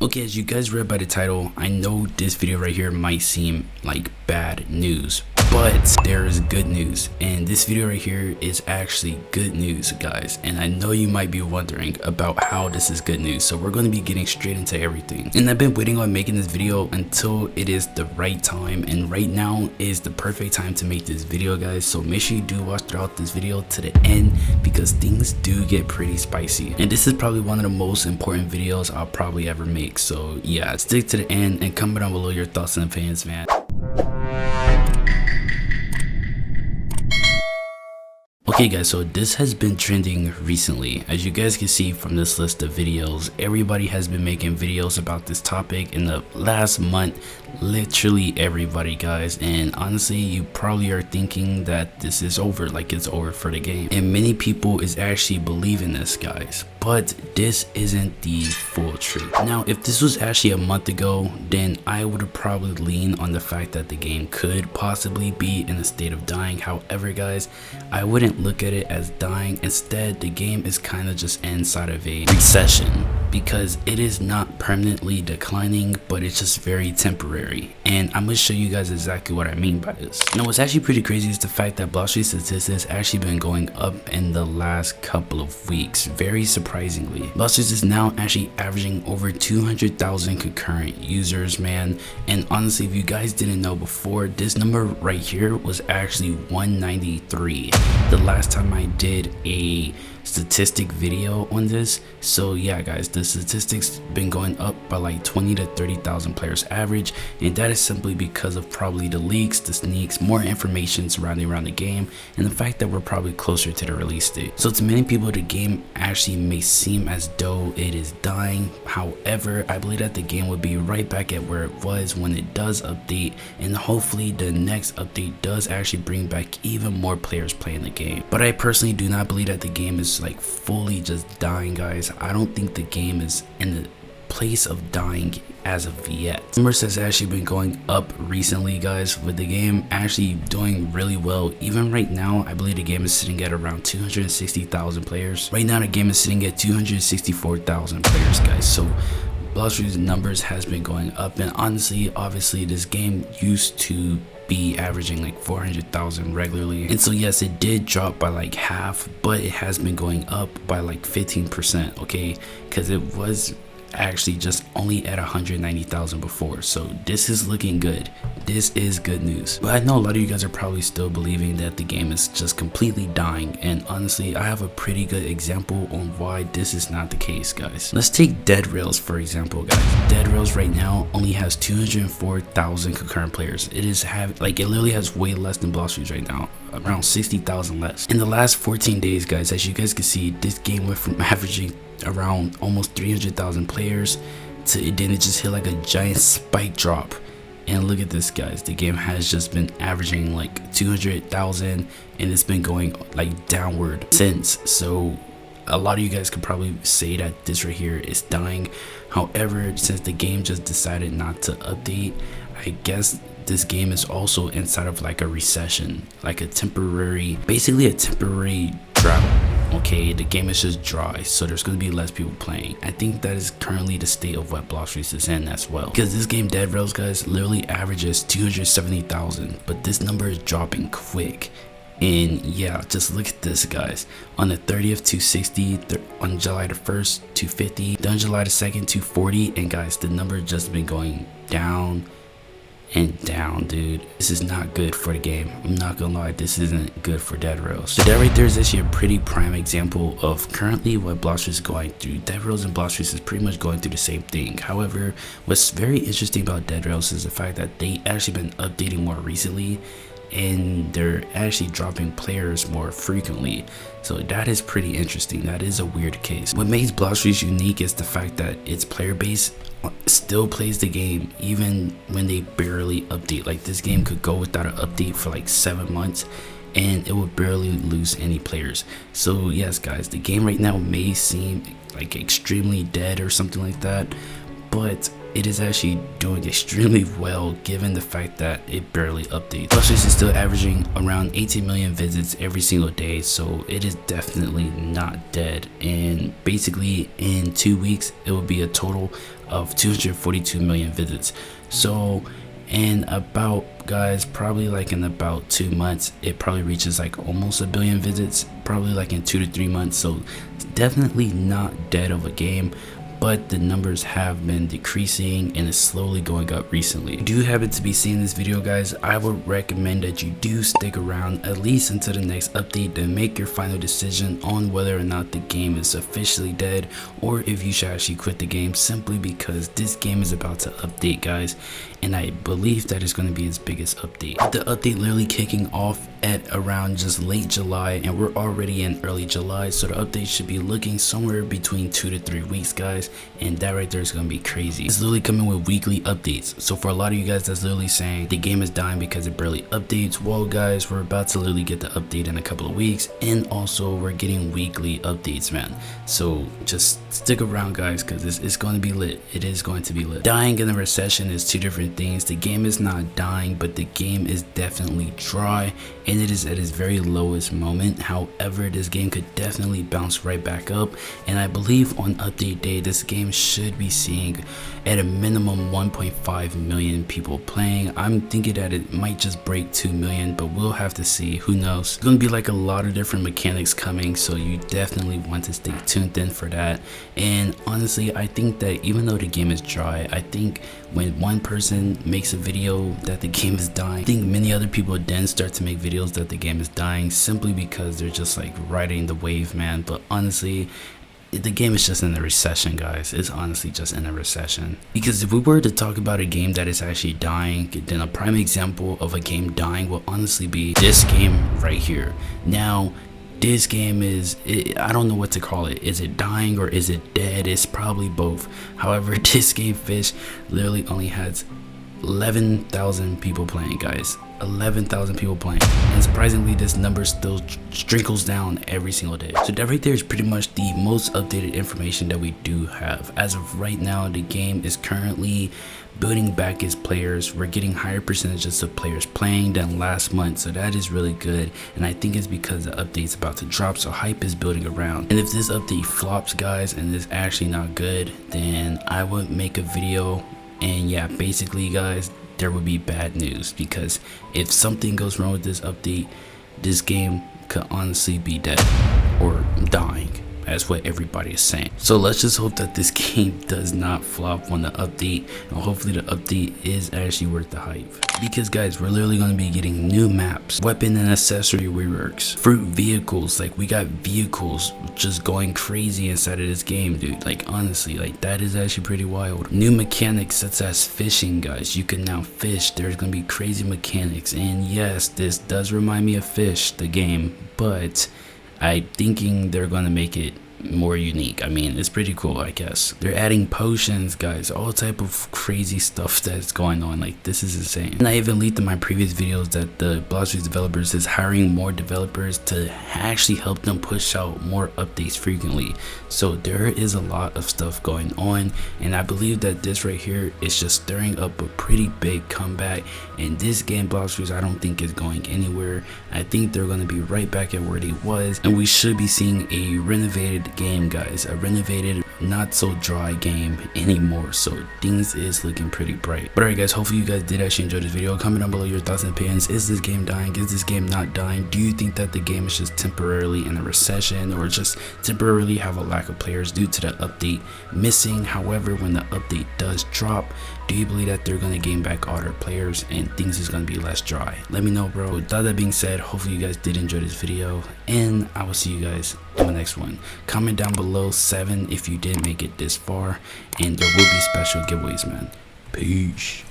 Okay, as you guys read by the title, I know this video right here might seem like bad news, but there is good news, and this video right here is actually good news, guys. And I know you might be wondering about how this is good news, so we're going to be getting straight into everything. And I've been waiting on making this video until it is the right time, and right now is the perfect time to make this video, guys. So make sure you do watch throughout this video to the end, because things do get pretty spicy, and this is probably one of the most important videos I'll probably ever make. So yeah, stick to the end and comment down below your thoughts and opinions, man. Okay guys, so this has been trending recently. As you guys can see from this list of videos, everybody has been making videos about this topic in the last month. Literally everybody, guys. And honestly, you probably are thinking that this is over, like it's over for the game. And many people is actually believing this, guys. But this isn't the full truth. Now, if this was actually a month ago, then I would have probably leaned on the fact that the game could possibly be in a state of dying. However, guys, I wouldn't look at it as dying. Instead, the game is kind of just inside of a recession, because it is not permanently declining, but it's just very temporary. And I'm gonna show you guys exactly what I mean by this. Now, what's actually pretty crazy is the fact that Blox Fruits statistics actually been going up in the last couple of weeks. Very surprisingly, Blox Fruits is now actually averaging over 200,000 concurrent users, man. And honestly, if you guys didn't know before, this number right here was actually 193 the last time I did a statistic video on this. So yeah, guys, the statistics been going up by like 20 to 30,000 players average, and that is simply because of probably the leaks, the sneaks, more information surrounding around the game, and the fact that we're probably closer to the release date. So to many people, the game actually may seem as though it is dying. However, I believe that the game will be right back at where it was when it does update, and hopefully the next update does actually bring back even more players playing the game. But I personally do not believe that the game is like fully just dying, guys. I don't think the game is in the place of dying as of yet. Numbers has actually been going up recently, guys, with the game actually doing really well. Even right now, I believe the game is sitting at around 260,000 players. Right now, the game is sitting at 264,000 players, guys. So Blox Fruits numbers has been going up, and honestly, obviously, this game used to be averaging like 400,000 regularly, and so yes, it did drop by like half, but it has been going up by like 15%, okay, because it was actually just only at 190,000 before. So this is looking good. This is good news. But I know a lot of you guys are probably still believing that the game is just completely dying, and honestly, I have a pretty good example on why this is not the case, guys. Let's take Dead Rails for example, guys. Dead Rails right now only has 204,000 concurrent players. It literally has way less than Blox Fruits right now, around 60,000 less. In the last 14 days, guys, as you guys can see, this game went from averaging around almost 300,000 players to then it just hit like a giant spike drop. And look at this, guys, the game has just been averaging like 200,000, and it's been going like downward since. So a lot of you guys could probably say that this right here is dying. However, since the game just decided not to update, I guess this game is also inside of like a recession, like basically a temporary drought. Okay, the game is just dry, so there's going to be less people playing. I think that is currently the state of what Blox Fruits is in as well, because this game Dead Rails, guys, literally averages 270,000, but this number is dropping quick. And yeah, just look at this, guys. On the 30th, 260, on July the 1st, 250, then July the 2nd, 240, and guys, the number just been going down and down, dude. This is not good for the game. I'm not gonna lie, this isn't good for Dead Rails. So that right there is actually a pretty prime example of currently what Blox Fruits is going through. Dead Rails and Blox Fruits is pretty much going through the same thing. However, what's very interesting about Dead Rails is the fact that they actually been updating more recently, and they're actually dropping players more frequently. So that is pretty interesting. That is a weird case. What makes Blox Fruits unique is the fact that its player base still plays the game even when they barely update. Like, this game could go without an update for like 7 months and it would barely lose any players. So yes, guys, the game right now may seem like extremely dead or something like that, but it is actually doing extremely well given the fact that it barely updates. Blox Fruits is still averaging around 18 million visits every single day, so it is definitely not dead. And basically in 2 weeks it will be a total of 242 million visits. So in about, guys, probably like in about 2 months, it probably reaches like almost 1 billion visits, probably like in 2 to 3 months. So it's definitely not dead of a game, but the numbers have been decreasing and is slowly going up recently. If you do happen to be seeing this video, guys, I would recommend that you do stick around at least until the next update to make your final decision on whether or not the game is officially dead or if you should actually quit the game, simply because this game is about to update, guys, and I believe that is going to be its biggest update. With the update literally kicking off at around just late July, and we're already in early July, so the update should be looking somewhere between 2 to 3 weeks, guys, and that right there is going to be crazy. It's literally coming with weekly updates. So for a lot of you guys that's literally saying the game is dying because it barely updates, well, guys, we're about to literally get the update in a couple of weeks, and also we're getting weekly updates, man. So just stick around, guys, because it's going to be lit. It is going to be lit. Dying in a recession is two different things. The game is not dying, but the game is definitely dry, and it is at its very lowest moment. However, this game could definitely bounce right back up, and I believe on update day this game should be seeing at a minimum 1.5 million people playing. I'm thinking that it might just break 2 million, but we'll have to see. Who knows? It's gonna be like a lot of different mechanics coming, so you definitely want to stay tuned in for that. And honestly, I think that even though the game is dry, I think when one person makes a video that the game is dying, I think many other people then start to make videos that the game is dying, simply because they're just like riding the wave, man. But honestly, the game is just in a recession, guys. It's honestly just in a recession. Because if we were to talk about a game that is actually dying, then a prime example of a game dying will honestly be this game right here. Now, this game is, I don't know what to call it. Is it dying or is it dead? It's probably both. However, this game Fish literally only has 11,000 people playing, guys. 11,000 people playing, and surprisingly this number still trickles down every single day. So that right there is pretty much the most updated information that we do have. As of right now, the game is currently building back its players. We're getting higher percentages of players playing than last month, so that is really good, and I think it's because the update's about to drop, so hype is building around. And if this update flops, guys, and is actually not good, then I would make a video. And yeah, basically, guys, there would be bad news, because if something goes wrong with this update, this game could honestly be dead or dying. That's what everybody is saying. So let's just hope that this game does not flop on the update, and hopefully the update is actually worth the hype. Because, guys, we're literally going to be getting new maps, weapon and accessory reworks, fruit vehicles. Like, we got vehicles just going crazy inside of this game, dude. Like, honestly, like, that is actually pretty wild. New mechanics such as fishing, guys. You can now fish. There's going to be crazy mechanics, and yes, this does remind me of Fish, the game, but I'm thinking they're gonna make it more unique. I mean, it's pretty cool, I guess. They're adding potions, guys, all type of crazy stuff that's going on. Like, this is insane. And I even leaked in my previous videos that the Blox Fruits developers is hiring more developers to actually help them push out more updates frequently. So there is a lot of stuff going on, and I believe that this right here is just stirring up a pretty big comeback. And this game, Blox Fruits, I don't think is going anywhere. I think they're going to be right back at where they was, and we should be seeing a renovated game, guys, a renovated, not so dry game anymore. So things is looking pretty bright. But alright, guys, hopefully you guys did actually enjoy this video. Comment down below your thoughts and opinions. Is this game dying? Is this game not dying? Do you think that the game is just temporarily in a recession, or just temporarily have a lack of players due to the update missing? However, when the update does drop, do you believe that they're going to gain back all their players and things is going to be less dry? Let me know, bro. With that being said, hopefully you guys did enjoy this video, and I will see you guys in the next one. Comment down below 7 if you did make it this far, and there will be special giveaways, man. Peace.